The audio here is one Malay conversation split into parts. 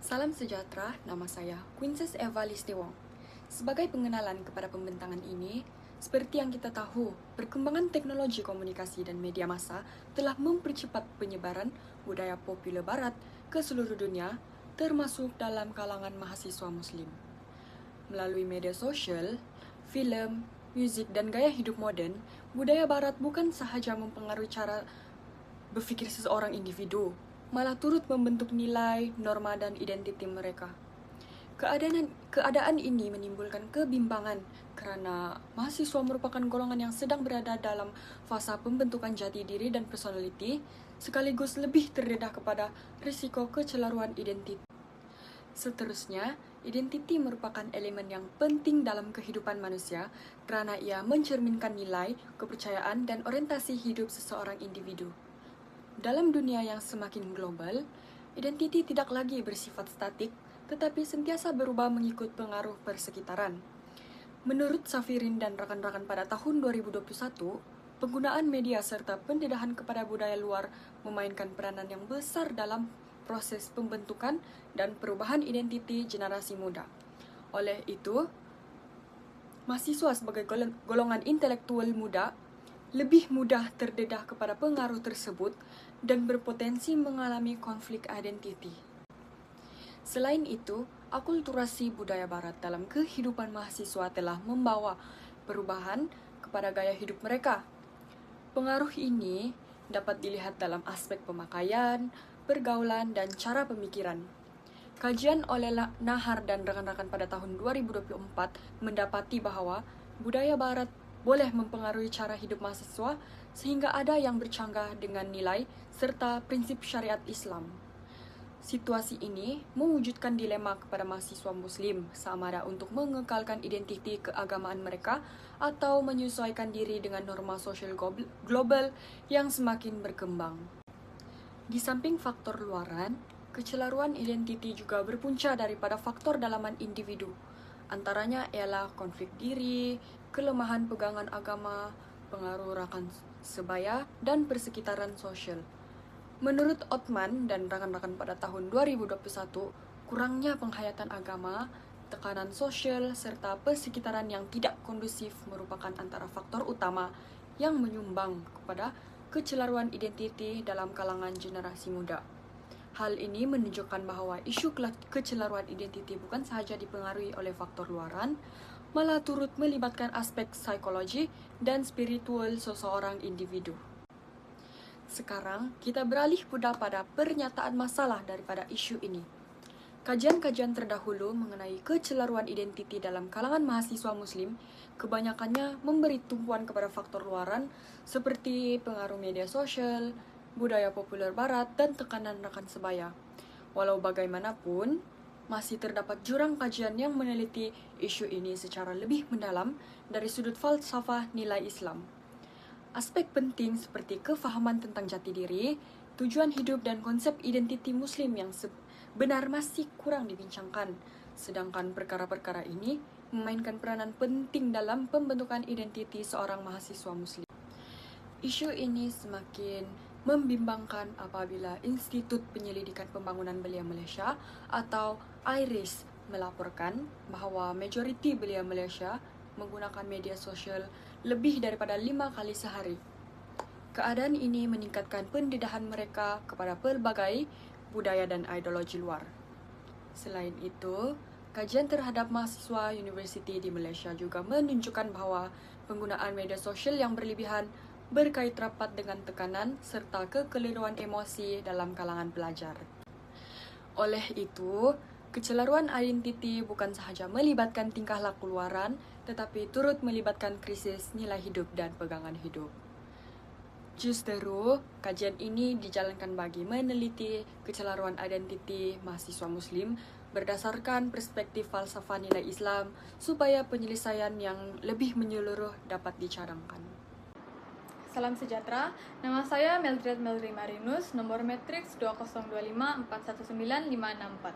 Salam sejahtera, nama saya Princess Eva Listewong. Sebagai pengenalan kepada pembentangan ini, seperti yang kita tahu, perkembangan teknologi komunikasi dan media massa telah mempercepat penyebaran budaya populer barat ke seluruh dunia, termasuk dalam kalangan mahasiswa muslim. Melalui media sosial, filem, musik, dan gaya hidup modern, budaya barat bukan sahaja mempengaruhi cara berpikir seseorang individu, malah turut membentuk nilai, norma, dan identiti mereka. Keadaan ini menimbulkan kebimbangan karena mahasiswa merupakan golongan yang sedang berada dalam fasa pembentukan jati diri dan personality, sekaligus lebih terdedah kepada risiko kecelaruan identiti. Seterusnya, identiti merupakan elemen yang penting dalam kehidupan manusia karena ia mencerminkan nilai, kepercayaan, dan orientasi hidup seseorang individu. Dalam dunia yang semakin global, identiti tidak lagi bersifat statik, tetapi sentiasa berubah mengikut pengaruh persekitaran. Menurut Safirin dan rakan-rakan pada tahun 2021, penggunaan media serta pendedahan kepada budaya luar memainkan peranan yang besar dalam proses pembentukan dan perubahan identiti generasi muda. Oleh itu, mahasiswa sebagai golongan intelektual muda lebih mudah terdedah kepada pengaruh tersebut dan berpotensi mengalami konflik identiti. Selain itu, akulturasi budaya barat dalam kehidupan mahasiswa telah membawa perubahan kepada gaya hidup mereka. Pengaruh ini dapat dilihat dalam aspek pemakaian, pergaulan, dan cara pemikiran. Kajian oleh Nahar dan rekan-rekan pada tahun 2024 mendapati bahwa budaya barat boleh mempengaruhi cara hidup mahasiswa sehingga ada yang bercanggah dengan nilai serta prinsip syariat Islam. Situasi ini mewujudkan dilema kepada mahasiswa muslim sama ada untuk mengekalkan identiti keagamaan mereka atau menyesuaikan diri dengan norma sosial global yang semakin berkembang. Di samping faktor luaran, kecelaruan identiti juga berpunca daripada faktor dalaman individu. Antaranya ialah konflik diri, kelemahan pegangan agama, pengaruh rakan sebaya, dan persekitaran sosial. Menurut Othman dan rakan-rakan pada tahun 2021, kurangnya penghayatan agama, tekanan sosial, serta persekitaran yang tidak kondusif merupakan antara faktor utama yang menyumbang kepada kecelaruan identiti dalam kalangan generasi muda. Hal ini menunjukkan bahwa isu kecelaruan identiti bukan sahaja dipengaruhi oleh faktor luaran, malah turut melibatkan aspek psikologi dan spiritual seseorang individu. Sekarang, kita beralih pada pernyataan masalah daripada isu ini. Kajian-kajian terdahulu mengenai kecelaruan identiti dalam kalangan mahasiswa muslim kebanyakannya memberi tumpuan kepada faktor luaran seperti pengaruh media sosial, budaya populer barat, dan tekanan rakan sebaya. Walau bagaimanapun, masih terdapat jurang kajian yang meneliti isu ini secara lebih mendalam dari sudut falsafah nilai Islam. Aspek penting seperti kefahaman tentang jati diri, tujuan hidup, dan konsep identiti muslim yang benar masih kurang dibincangkan, sedangkan perkara-perkara ini memainkan peranan penting dalam pembentukan identiti seorang mahasiswa muslim. Isu ini semakin membimbangkan apabila Institut Penyelidikan Pembangunan Belia Malaysia atau IRIS melaporkan bahawa majoriti belia Malaysia menggunakan media sosial lebih daripada 5 kali sehari. Keadaan ini meningkatkan pendedahan mereka kepada pelbagai budaya dan ideologi luar. Selain itu, kajian terhadap mahasiswa universiti di Malaysia juga menunjukkan bahawa penggunaan media sosial yang berlebihan berkait rapat dengan tekanan serta kekeliruan emosi dalam kalangan pelajar. Oleh itu, kecelaruan identiti bukan sahaja melibatkan tingkah laku luaran, tetapi turut melibatkan krisis nilai hidup dan pegangan hidup. Justru, kajian ini dijalankan bagi meneliti kecelaruan identiti mahasiswa muslim berdasarkan perspektif falsafah nilai Islam supaya penyelesaian yang lebih menyeluruh dapat dicadangkan. Salam sejahtera, nama saya Meldred Melri Marinus, nomor matriks 20154195564.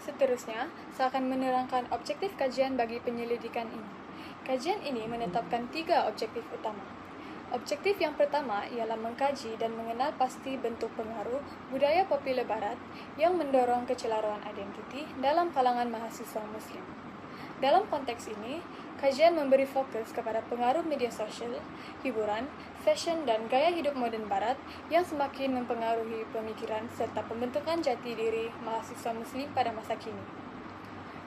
Seterusnya, saya akan menerangkan objektif kajian bagi penyelidikan ini. Kajian ini menetapkan 3 objektif utama. Objektif yang pertama ialah mengkaji dan mengenal pasti bentuk pengaruh budaya populer Barat yang mendorong kecelaruan identiti dalam kalangan mahasiswa Muslim. Dalam konteks ini, kajian memberi fokus kepada pengaruh media sosial, hiburan, fashion, dan gaya hidup moden Barat yang semakin mempengaruhi pemikiran serta pembentukan jati diri mahasiswa Muslim pada masa kini.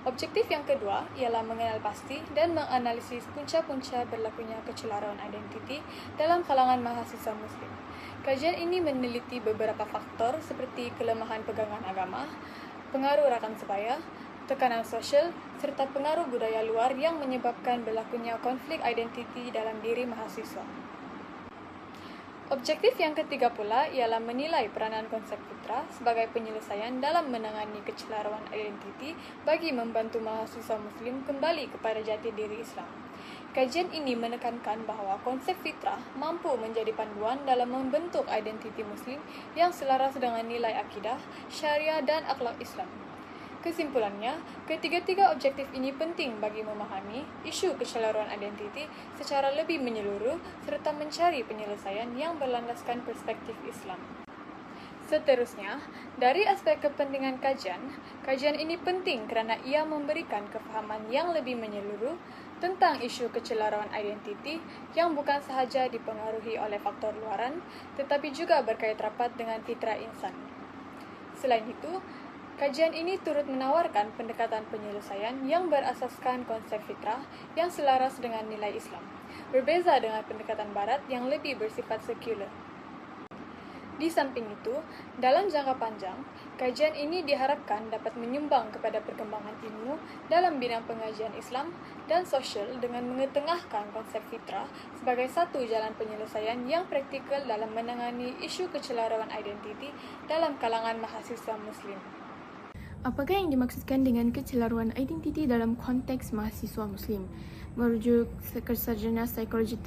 Objektif yang kedua ialah mengenal pasti dan menganalisis punca-punca berlakunya kecelaruan identiti dalam kalangan mahasiswa Muslim. Kajian ini meneliti beberapa faktor seperti kelemahan pegangan agama, pengaruh rakan sebaya, tekanan sosial, serta pengaruh budaya luar yang menyebabkan berlakunya konflik identiti dalam diri mahasiswa. Objektif yang ketiga pula ialah menilai peranan konsep fitrah sebagai penyelesaian dalam menangani kecelaruan identiti bagi membantu mahasiswa Muslim kembali kepada jati diri Islam. Kajian ini menekankan bahawa konsep fitrah mampu menjadi panduan dalam membentuk identiti Muslim yang selaras dengan nilai akidah, syariah dan akhlak Islam. Kesimpulannya, ketiga-tiga objektif ini penting bagi memahami isu kecelaruan identiti secara lebih menyeluruh serta mencari penyelesaian yang berlandaskan perspektif Islam. Seterusnya, dari aspek kepentingan kajian ini penting kerana ia memberikan kefahaman yang lebih menyeluruh tentang isu kecelaruan identiti yang bukan sahaja dipengaruhi oleh faktor luaran, tetapi juga berkait rapat dengan fitrah insan. Selain itu, kajian ini turut menawarkan pendekatan penyelesaian yang berasaskan konsep fitrah yang selaras dengan nilai Islam, berbeza dengan pendekatan Barat yang lebih bersifat sekular. Di samping itu, dalam jangka panjang, kajian ini diharapkan dapat menyumbang kepada perkembangan ilmu dalam bidang pengajian Islam dan sosial dengan mengetengahkan konsep fitrah sebagai satu jalan penyelesaian yang praktikal dalam menangani isu kecelaruan identiti dalam kalangan mahasiswa Muslim. Apakah yang dimaksudkan dengan kecelaruan identiti dalam konteks mahasiswa Muslim? Merujuk Sarjana Psikologi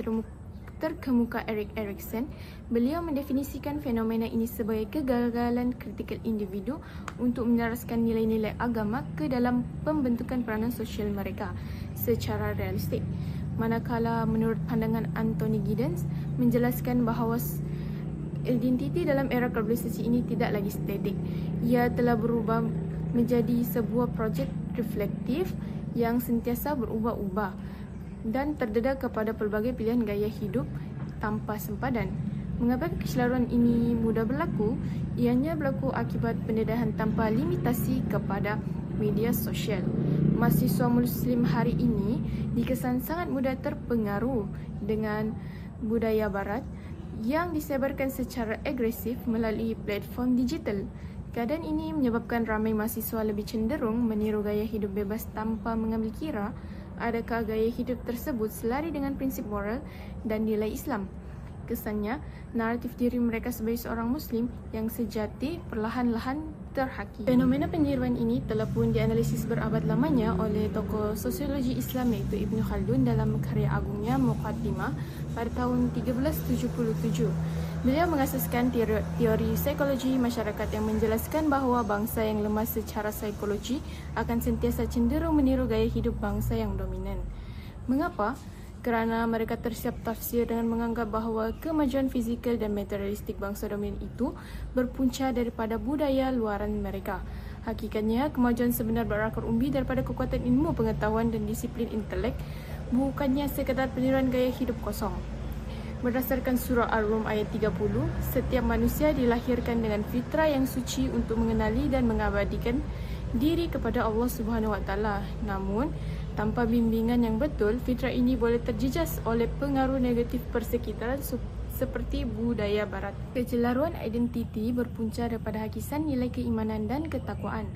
terkemuka Erik Erikson, beliau mendefinisikan fenomena ini sebagai kegagalan kritikal individu untuk menyelaraskan nilai-nilai agama ke dalam pembentukan peranan sosial mereka secara realistik. Manakala menurut pandangan Anthony Giddens menjelaskan bahawa identiti dalam era globalisasi ini tidak lagi statik. Ia telah berubah menjadi sebuah projek reflektif yang sentiasa berubah-ubah dan terdedah kepada pelbagai pilihan gaya hidup tanpa sempadan. Mengapa kecelaruan ini mudah berlaku? Ianya berlaku akibat pendedahan tanpa limitasi kepada media sosial. Mahasiswa Muslim hari ini dikesan sangat mudah terpengaruh dengan budaya Barat yang disebarkan secara agresif melalui platform digital. Keadaan ini menyebabkan ramai mahasiswa lebih cenderung meniru gaya hidup bebas tanpa mengambil kira adakah gaya hidup tersebut selari dengan prinsip moral dan nilai Islam. Kesannya, naratif diri mereka sebagai seorang Muslim yang sejati perlahan-lahan terhaki. Fenomena peniruan ini telah pun dianalisis berabad lamanya oleh tokoh sosiologi Islam iaitu Ibn Khaldun dalam karya agungnya Muqaddimah pada tahun 1377. Beliau mengasaskan teori psikologi masyarakat yang menjelaskan bahawa bangsa yang lemah secara psikologi akan sentiasa cenderung meniru gaya hidup bangsa yang dominan. Mengapa? Kerana mereka tersiap tafsir dengan menganggap bahawa kemajuan fizikal dan materialistik bangsa dominan itu berpunca daripada budaya luaran mereka. Hakikatnya, kemajuan sebenar berakar umbi daripada kekuatan ilmu pengetahuan dan disiplin intelek, bukannya sekadar peniruan gaya hidup kosong. Berdasarkan surah Ar-Rum ayat 30, setiap manusia dilahirkan dengan fitrah yang suci untuk mengenali dan mengabadikan diri kepada Allah Subhanahu Wa Taala. Namun, tanpa bimbingan yang betul, fitrah ini boleh terjejas oleh pengaruh negatif persekitaran seperti budaya Barat. Kecelaruan identiti berpunca daripada hakisan nilai keimanan dan ketakwaan.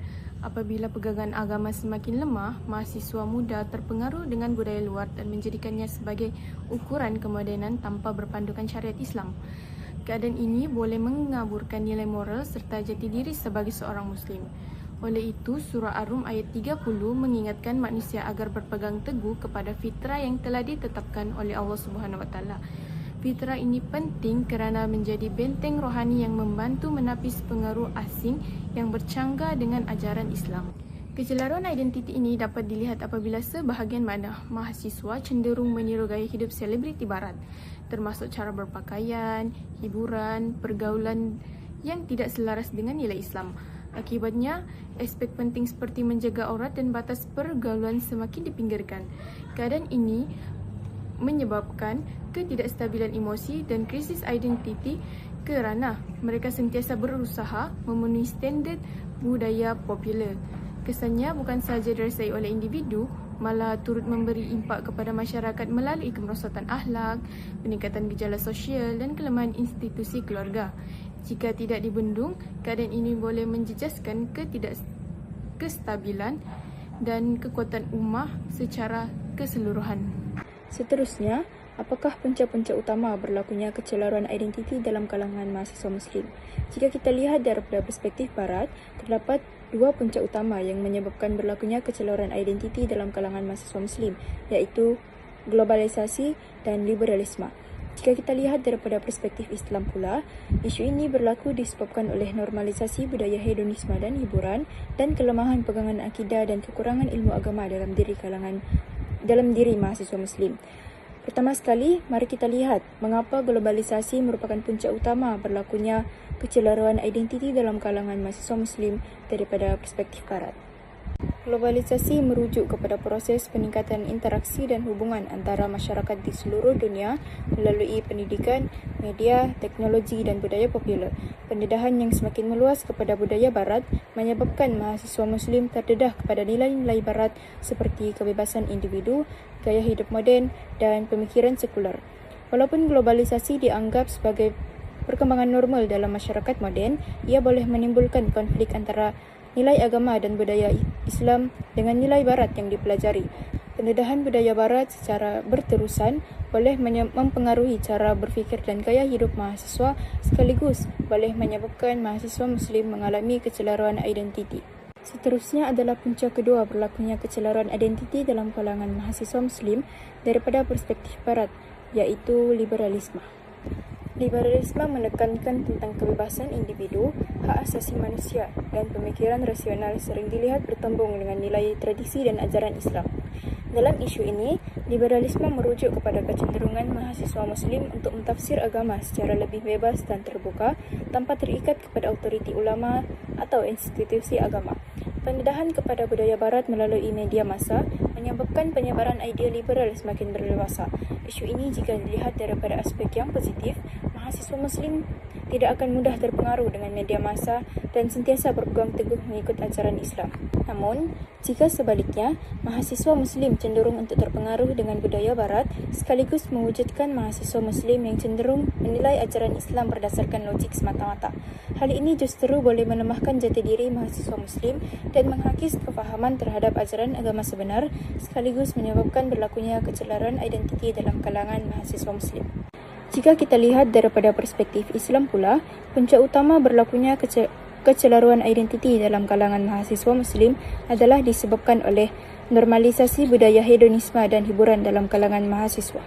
Apabila pegangan agama semakin lemah, mahasiswa muda terpengaruh dengan budaya luar dan menjadikannya sebagai ukuran kemodenan tanpa berpandukan syariat Islam. Keadaan ini boleh mengaburkan nilai moral serta jati diri sebagai seorang Muslim. Oleh itu, surah Ar-Rum ayat 30 mengingatkan manusia agar berpegang teguh kepada fitrah yang telah ditetapkan oleh Allah Subhanahu Wa Taala. Fitrah ini penting kerana menjadi benteng rohani yang membantu menapis pengaruh asing yang bercanggah dengan ajaran Islam. Kecelaruan identiti ini dapat dilihat apabila sebahagian mana mahasiswa cenderung meniru gaya hidup selebriti barat, termasuk cara berpakaian, hiburan, pergaulan yang tidak selaras dengan nilai Islam. Akibatnya, aspek penting seperti menjaga aurat dan batas pergaulan semakin dipinggirkan. Keadaan ini menyebabkan ketidakstabilan emosi dan krisis identiti kerana mereka sentiasa berusaha memenuhi standard budaya popular. Kesannya bukan sahaja dirasai oleh individu, malah turut memberi impak kepada masyarakat melalui kemerosotan akhlak, peningkatan gejala sosial dan kelemahan institusi keluarga. Jika tidak dibendung, keadaan ini boleh menjejaskan kestabilan dan kekuatan ummah secara keseluruhan. Seterusnya, apakah punca-punca utama berlakunya kecelaruan identiti dalam kalangan mahasiswa Muslim? Jika kita lihat daripada perspektif Barat, terdapat dua punca utama yang menyebabkan berlakunya kecelaruan identiti dalam kalangan mahasiswa Muslim, iaitu globalisasi dan liberalisme. Jika kita lihat daripada perspektif Islam pula, isu ini berlaku disebabkan oleh normalisasi budaya hedonisme dan hiburan dan kelemahan pegangan akidah dan kekurangan ilmu agama dalam diri mahasiswa Muslim. Pertama sekali, mari kita lihat mengapa globalisasi merupakan punca utama berlakunya kecelaruan identiti dalam kalangan mahasiswa Muslim daripada perspektif Barat. Globalisasi merujuk kepada proses peningkatan interaksi dan hubungan antara masyarakat di seluruh dunia melalui pendidikan, media, teknologi dan budaya popular. Pendedahan yang semakin meluas kepada budaya Barat menyebabkan mahasiswa Muslim terdedah kepada nilai-nilai Barat seperti kebebasan individu, gaya hidup moden dan pemikiran sekular. Walaupun globalisasi dianggap sebagai perkembangan normal dalam masyarakat moden, ia boleh menimbulkan konflik antara nilai agama dan budaya Islam dengan nilai Barat yang dipelajari. Pendedahan budaya Barat secara berterusan boleh mempengaruhi cara berfikir dan gaya hidup mahasiswa, sekaligus boleh menyebabkan mahasiswa Muslim mengalami kecelaruan identiti. Seterusnya adalah punca kedua berlakunya kecelaruan identiti dalam kalangan mahasiswa Muslim daripada perspektif Barat, iaitu liberalisme. Liberalisme menekankan tentang kebebasan individu, hak asasi manusia dan pemikiran rasional sering dilihat bertembung dengan nilai tradisi dan ajaran Islam. Dalam isu ini, liberalisme merujuk kepada kecenderungan mahasiswa Muslim untuk mentafsir agama secara lebih bebas dan terbuka tanpa terikat kepada autoriti ulama atau institusi agama. Pendedahan kepada budaya Barat melalui media massa menyebabkan penyebaran idea liberal semakin berleluasa. Isu ini jika dilihat daripada aspek yang positif, mahasiswa Muslim tidak akan mudah terpengaruh dengan media massa dan sentiasa berpegang teguh mengikut ajaran Islam. Namun, jika sebaliknya, mahasiswa Muslim cenderung untuk terpengaruh dengan budaya Barat sekaligus mewujudkan mahasiswa Muslim yang cenderung menilai ajaran Islam berdasarkan logik semata-mata. Hal ini justru boleh melemahkan jati diri mahasiswa Muslim dan menghakis kefahaman terhadap ajaran agama sebenar sekaligus menyebabkan berlakunya kecelaruan identiti dalam kalangan mahasiswa Muslim. Jika kita lihat daripada perspektif Islam pula, punca utama berlakunya kecelaruan identiti dalam kalangan mahasiswa Muslim adalah disebabkan oleh normalisasi budaya hedonisme dan hiburan dalam kalangan mahasiswa.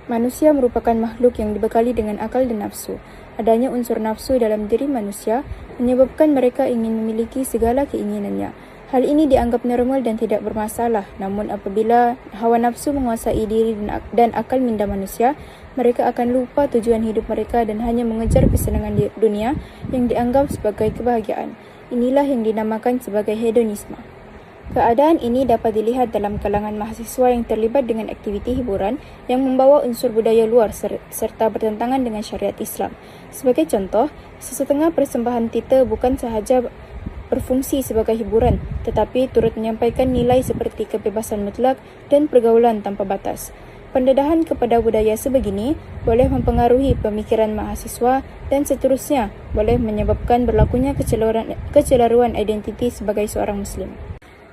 Manusia merupakan makhluk yang dibekali dengan akal dan nafsu. Adanya unsur nafsu dalam diri manusia menyebabkan mereka ingin memiliki segala keinginannya. Hal ini dianggap normal dan tidak bermasalah. Namun apabila hawa nafsu menguasai diri dan akal minda manusia, mereka akan lupa tujuan hidup mereka dan hanya mengejar kesenangan dunia yang dianggap sebagai kebahagiaan. Inilah yang dinamakan sebagai hedonisme. Keadaan ini dapat dilihat dalam kalangan mahasiswa yang terlibat dengan aktiviti hiburan yang membawa unsur budaya luar serta bertentangan dengan syariat Islam. Sebagai contoh, sesetengah persembahan tita bukan sahaja berfungsi sebagai hiburan, tetapi turut menyampaikan nilai seperti kebebasan mutlak dan pergaulan tanpa batas. Pendedahan kepada budaya sebegini boleh mempengaruhi pemikiran mahasiswa dan seterusnya boleh menyebabkan berlakunya kecelaruan identiti sebagai seorang Muslim.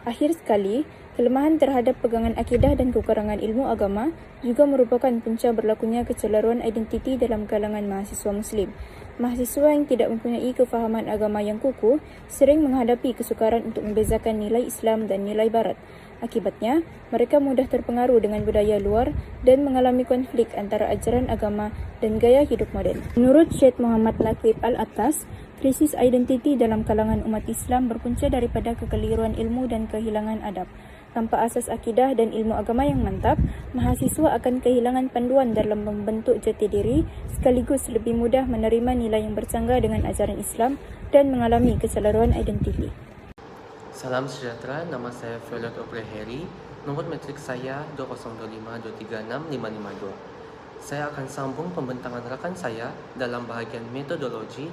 Akhir sekali, kelemahan terhadap pegangan akidah dan kekurangan ilmu agama juga merupakan punca berlakunya kecelaruan identiti dalam kalangan mahasiswa Muslim. Mahasiswa yang tidak mempunyai kefahaman agama yang kukuh sering menghadapi kesukaran untuk membezakan nilai Islam dan nilai Barat. Akibatnya, mereka mudah terpengaruh dengan budaya luar dan mengalami konflik antara ajaran agama dan gaya hidup moden. Menurut Syekh Muhammad Laqib Al-Attas, Krisis identiti dalam kalangan umat Islam berpunca daripada kekeliruan ilmu dan kehilangan adab. Tanpa asas akidah dan ilmu agama yang mantap, mahasiswa akan kehilangan panduan dalam membentuk jati diri sekaligus lebih mudah menerima nilai yang bercanggah dengan ajaran Islam dan mengalami kecelaruan identiti. Salam sejahtera, nama saya Violet Obreheri. Nomor metrik saya 2025236552. Saya akan sambung pembentangan rakan saya dalam bahagian metodologi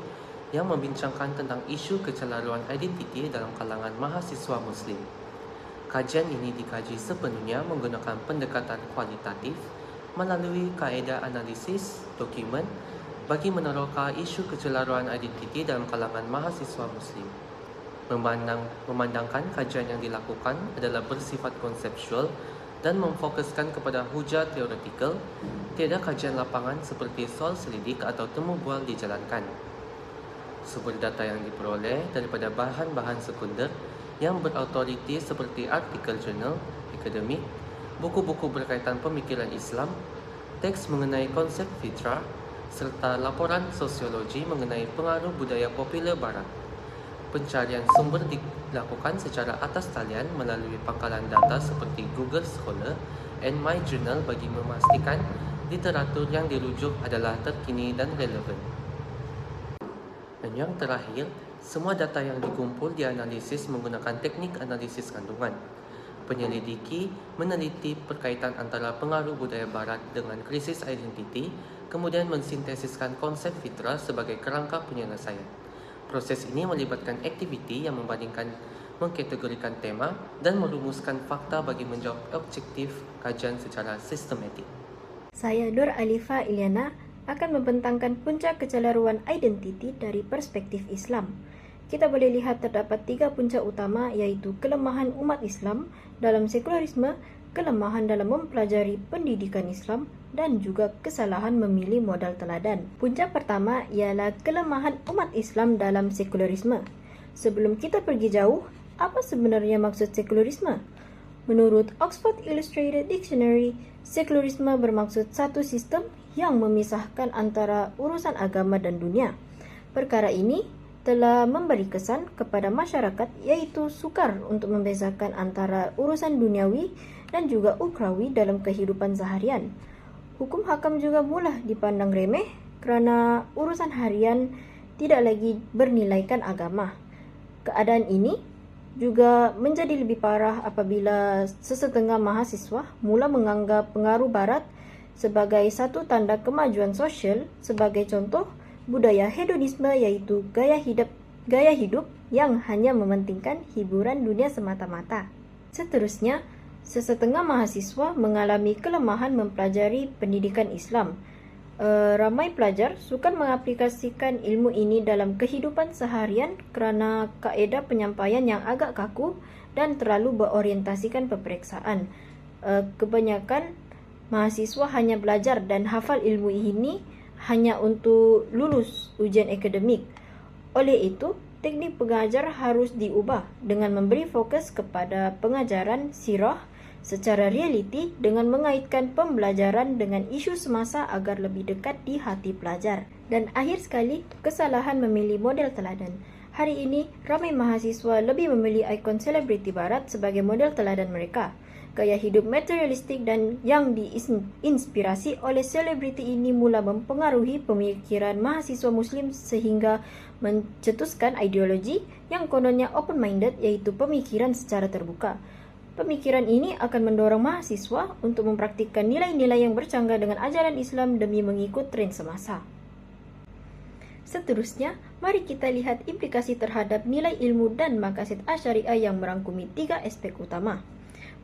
yang membincangkan tentang isu kecelaruan identiti dalam kalangan mahasiswa Muslim. Kajian ini dikaji sepenuhnya menggunakan pendekatan kualitatif melalui kaedah analisis dokumen bagi meneroka isu kecelaruan identiti dalam kalangan mahasiswa Muslim. Memandangkan kajian yang dilakukan adalah bersifat konseptual dan memfokuskan kepada hujah teoretikal, tiada kajian lapangan seperti soal selidik atau temu bual dijalankan. Sumber data yang diperoleh daripada bahan-bahan sekunder yang berautoriti seperti artikel jurnal, akademik, buku-buku berkaitan pemikiran Islam, teks mengenai konsep fitrah, serta laporan sosiologi mengenai pengaruh budaya popular Barat. Pencarian sumber dilakukan secara atas talian melalui pangkalan data seperti Google Scholar and MyJournal bagi memastikan literatur yang dirujuk adalah terkini dan relevan. Dan yang terakhir, semua data yang dikumpul dianalisis menggunakan teknik analisis kandungan. Penyelidiki meneliti perkaitan antara pengaruh budaya Barat dengan krisis identiti, kemudian mensintesiskan konsep fitrah sebagai kerangka penyelesaian. Proses ini melibatkan aktiviti yang membandingkan, mengkategorikan tema, dan merumuskan fakta bagi menjawab objektif kajian secara sistematik. Saya Nur Alifa Ilyana akan membentangkan puncak kecelaruan identiti dari perspektif Islam. Kita boleh lihat terdapat 3 puncak utama, yaitu kelemahan umat Islam dalam sekularisme, kelemahan dalam mempelajari pendidikan Islam, dan juga kesalahan memilih modal teladan. Puncak pertama ialah kelemahan umat Islam dalam sekularisme. Sebelum kita pergi jauh, apa sebenarnya maksud sekularisme? Menurut Oxford Illustrated Dictionary, sekularisme bermaksud satu sistem yang memisahkan antara urusan agama dan dunia. Perkara ini telah memberi kesan kepada masyarakat, yaitu sukar untuk membezakan antara urusan duniawi dan juga ukrawi dalam kehidupan seharian. Hukum hakam juga mudah dipandang remeh kerana urusan harian tidak lagi bernilaikan agama. Keadaan ini juga menjadi lebih parah apabila sesetengah mahasiswa mula menganggap pengaruh Barat sebagai satu tanda kemajuan sosial, sebagai contoh budaya hedonisme, yaitu gaya hidup yang hanya mementingkan hiburan dunia semata-mata. Seterusnya, sesetengah mahasiswa mengalami kelemahan mempelajari pendidikan Islam. Ramai pelajar sukar mengaplikasikan ilmu ini dalam kehidupan seharian kerana kaedah penyampaian yang agak kaku dan terlalu berorientasikan peperiksaan. Kebanyakan mahasiswa hanya belajar dan hafal ilmu ini hanya untuk lulus ujian akademik. Oleh itu, teknik pengajar harus diubah dengan memberi fokus kepada pengajaran sirah secara realiti dengan mengaitkan pembelajaran dengan isu semasa agar lebih dekat di hati pelajar. Dan akhir sekali, kesalahan memilih model teladan. Hari ini, ramai mahasiswa lebih memilih ikon selebriti Barat sebagai model teladan mereka. Gaya hidup materialistik dan yang diinspirasi oleh selebriti ini mula mempengaruhi pemikiran mahasiswa Muslim sehingga mencetuskan ideologi yang kononnya open-minded, yaitu pemikiran secara terbuka. Pemikiran ini akan mendorong mahasiswa untuk mempraktikkan nilai-nilai yang bercanggah dengan ajaran Islam demi mengikut tren semasa. Seterusnya, mari kita lihat implikasi terhadap nilai ilmu dan maqasid asyariah yang merangkumi 3 aspek utama.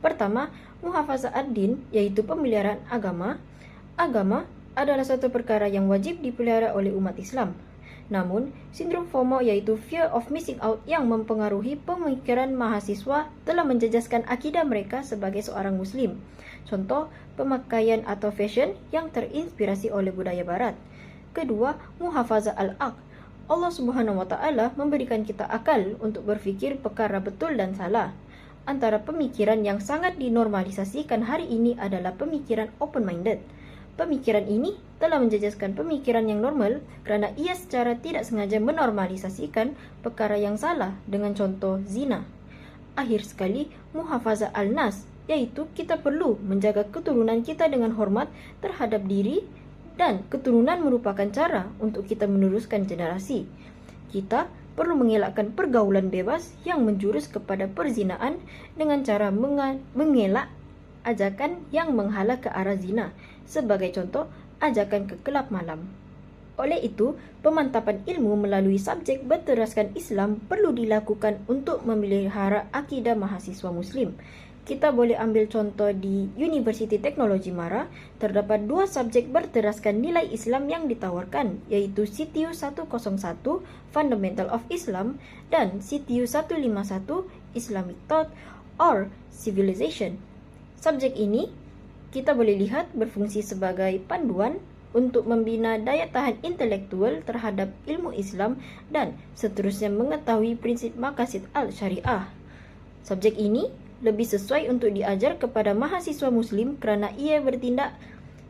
Pertama, muhafazah ad-din, yaitu pemeliharaan agama. Agama adalah suatu perkara yang wajib dipelihara oleh umat Islam. Namun, sindrom FOMO, yaitu fear of missing out, yang mempengaruhi pemikiran mahasiswa telah menjejaskan akidah mereka sebagai seorang Muslim. Contoh, pemakaian atau fashion yang terinspirasi oleh budaya Barat. Kedua, muhafazah al-aql. Allah Subhanahu wa Ta'ala memberikan kita akal untuk berfikir perkara betul dan salah. Antara pemikiran yang sangat dinormalisasikan hari ini adalah pemikiran open-minded. Pemikiran ini telah menjejaskan pemikiran yang normal kerana ia secara tidak sengaja menormalisasikan perkara yang salah dengan contoh zina. Akhir sekali, muhafazah al-nas, iaitu kita perlu menjaga keturunan kita dengan hormat terhadap diri dan keturunan merupakan cara untuk kita meneruskan generasi. Kita perlu mengelakkan pergaulan bebas yang menjurus kepada perzinaan dengan cara mengelak ajakan yang menghala ke arah zina, sebagai contoh ajakan ke kelab malam. Oleh itu, pemantapan ilmu melalui subjek berteraskan Islam perlu dilakukan untuk memelihara akidah mahasiswa Muslim. Kita boleh ambil contoh di Universiti Teknologi Mara, terdapat 2 subjek berteraskan nilai Islam yang ditawarkan, iaitu CTU 101 Fundamental of Islam dan CTU 151 Islamic Thought or Civilization. Subjek ini kita boleh lihat berfungsi sebagai panduan untuk membina daya tahan intelektual terhadap ilmu Islam dan seterusnya mengetahui prinsip maqasid al-syariah. Subjek ini lebih sesuai untuk diajar kepada mahasiswa Muslim kerana ia bertindak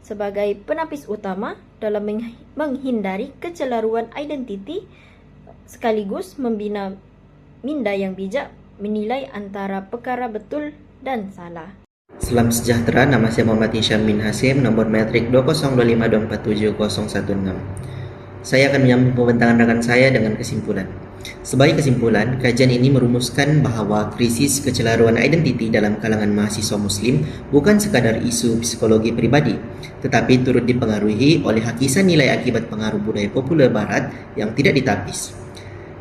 sebagai penapis utama dalam menghindari kecelaruan identiti sekaligus membina minda yang bijak menilai antara perkara betul dan salah. Salam sejahtera, nama saya Muhammad Hisham bin Hasim, nomor metrik 20252470016. Saya akan menyambung pembentangan rekan saya dengan kesimpulan. Sebagai kesimpulan, kajian ini merumuskan bahawa krisis kecelaruan identiti dalam kalangan mahasiswa Muslim bukan sekadar isu psikologi peribadi, tetapi turut dipengaruhi oleh hakisan nilai akibat pengaruh budaya popular Barat yang tidak ditapis.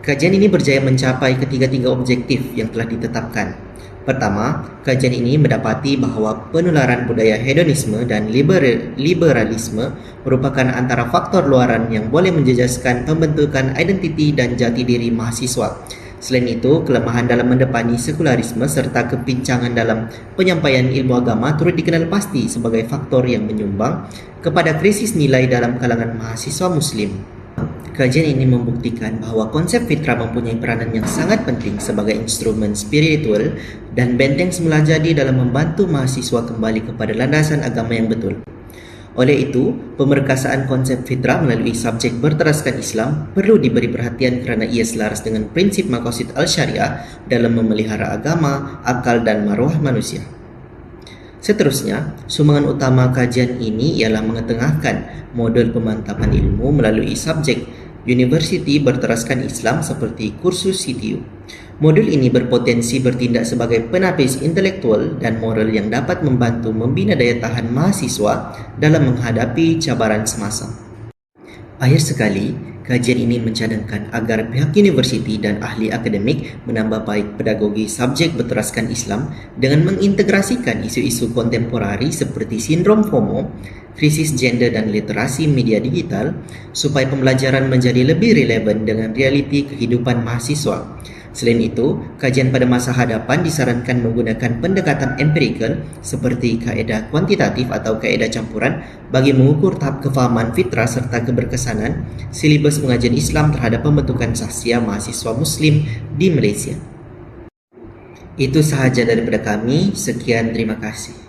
Kajian ini berjaya mencapai ketiga-tiga objektif yang telah ditetapkan. Pertama, kajian ini mendapati bahawa penularan budaya hedonisme dan liberalisme merupakan antara faktor luaran yang boleh menjejaskan pembentukan identiti dan jati diri mahasiswa. Selain itu, kelemahan dalam mendepani sekularisme serta kepincangan dalam penyampaian ilmu agama turut dikenal pasti sebagai faktor yang menyumbang kepada krisis nilai dalam kalangan mahasiswa Muslim. Kajian ini membuktikan bahawa konsep fitrah mempunyai peranan yang sangat penting sebagai instrumen spiritual dan benteng semula jadi dalam membantu mahasiswa kembali kepada landasan agama yang betul. Oleh itu, pemerkasaan konsep fitrah melalui subjek berteraskan Islam perlu diberi perhatian kerana ia selaras dengan prinsip maqasid al-syariah dalam memelihara agama, akal dan maruah manusia. Seterusnya, sumbangan utama kajian ini ialah mengetengahkan model pemantapan ilmu melalui subjek Universiti berteraskan Islam seperti kursus CTU. Modul ini berpotensi bertindak sebagai penapis intelektual dan moral yang dapat membantu membina daya tahan mahasiswa dalam menghadapi cabaran semasa. Akhir sekali, kajian ini mencadangkan agar pihak universiti dan ahli akademik menambah baik pedagogi subjek berteraskan Islam dengan mengintegrasikan isu-isu kontemporari seperti sindrom FOMO, krisis gender dan literasi media digital supaya pembelajaran menjadi lebih relevan dengan realiti kehidupan mahasiswa. Selain itu, kajian pada masa hadapan disarankan menggunakan pendekatan empirikal seperti kaedah kuantitatif atau kaedah campuran bagi mengukur tahap kefahaman fitrah serta keberkesanan silibus pengajian Islam terhadap pembentukan sahsia mahasiswa Muslim di Malaysia. Itu sahaja daripada kami. Sekian, terima kasih.